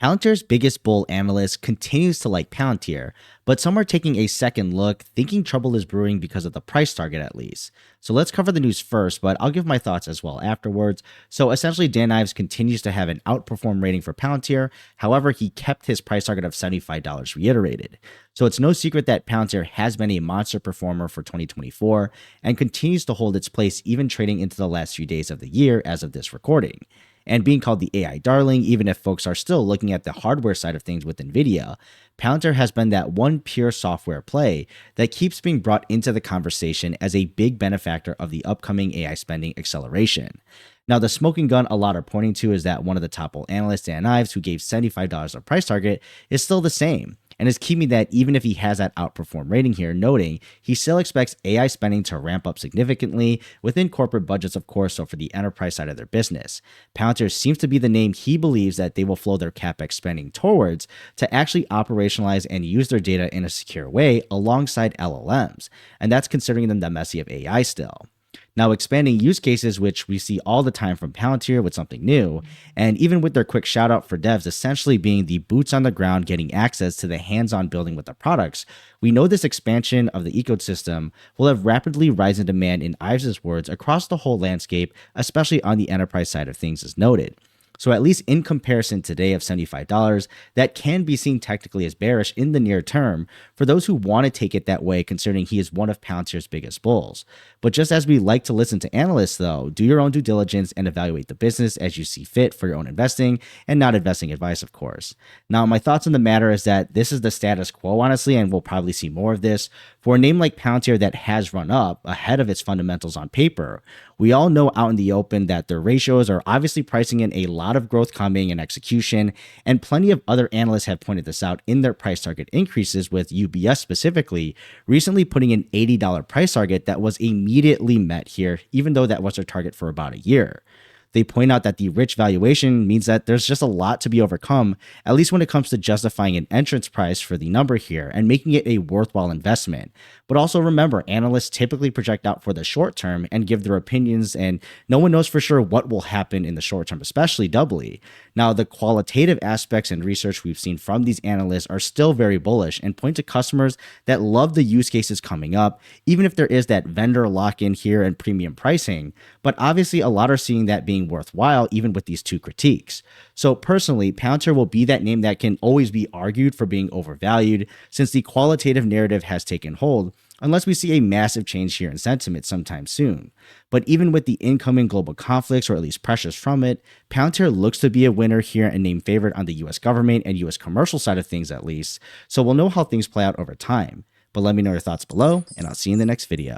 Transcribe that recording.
Palantir's biggest bull analyst continues to like Palantir, but some are taking a second look, thinking trouble is brewing because of the price target at least. So let's cover the news first, but I'll give my thoughts as well afterwards. So essentially, Dan Ives continues to have an outperform rating for Palantir. However, he kept his price target of $75 reiterated. So it's no secret that Palantir has been a monster performer for 2024 and continues to hold its place even trading into the last few days of the year as of this recording. And being called the AI darling, even if folks are still looking at the hardware side of things with NVIDIA, Palantir has been that one pure software play that keeps being brought into the conversation as a big benefactor of the upcoming AI spending acceleration. Now, the smoking gun a lot are pointing to is that one of the top bull analysts, Dan Ives, who gave $75 a price target, is still the same, and is keeping that even if he has that outperform rating here, noting he still expects AI spending to ramp up significantly within corporate budgets, of course, so for the enterprise side of their business. Palantir seems to be the name he believes that they will flow their CapEx spending towards to actually operationalize and use their data in a secure way alongside LLMs, and that's considering them the messy of AI still. Now, expanding use cases, which we see all the time from Palantir with something new, and even with their quick shout out for devs essentially being the boots on the ground getting access to the hands-on building with the products, we know this expansion of the ecosystem will have rapidly risen in demand in Ives' words across the whole landscape, especially on the enterprise side of things as noted. So at least in comparison today of $75, that can be seen technically as bearish in the near term for those who want to take it that way, considering he is one of Palantir's biggest bulls. But just as we like to listen to analysts though, do your own due diligence and evaluate the business as you see fit for your own investing and not investing advice, of course. Now, my thoughts on the matter is that this is the status quo, honestly, and we'll probably see more of this. For a name like Palantir that has run up ahead of its fundamentals on paper, we all know out in the open that their ratios are obviously pricing in a lot of growth coming and execution, and plenty of other analysts have pointed this out in their price target increases, with UBS specifically recently putting an $80 price target that was immediately met here, even though that was their target for about a year. They point out that the rich valuation means that there's just a lot to be overcome, at least when it comes to justifying an entrance price for the number here and making it a worthwhile investment. But also remember, analysts typically project out for the short term and give their opinions, and no one knows for sure what will happen in the short term, especially doubly. Now, the qualitative aspects and research we've seen from these analysts are still very bullish and point to customers that love the use cases coming up, even if there is that vendor lock-in here and premium pricing. But obviously, a lot are seeing that being worthwhile even with these two critiques. So personally, Palantir will be that name that can always be argued for being overvalued since the qualitative narrative has taken hold, unless we see a massive change here in sentiment sometime soon. But even with the incoming global conflicts, or at least pressures from it, Palantir looks to be a winner here and named favorite on the US government and US commercial side of things at least, so we'll know how things play out over time. But let me know your thoughts below, and I'll see you in the next video.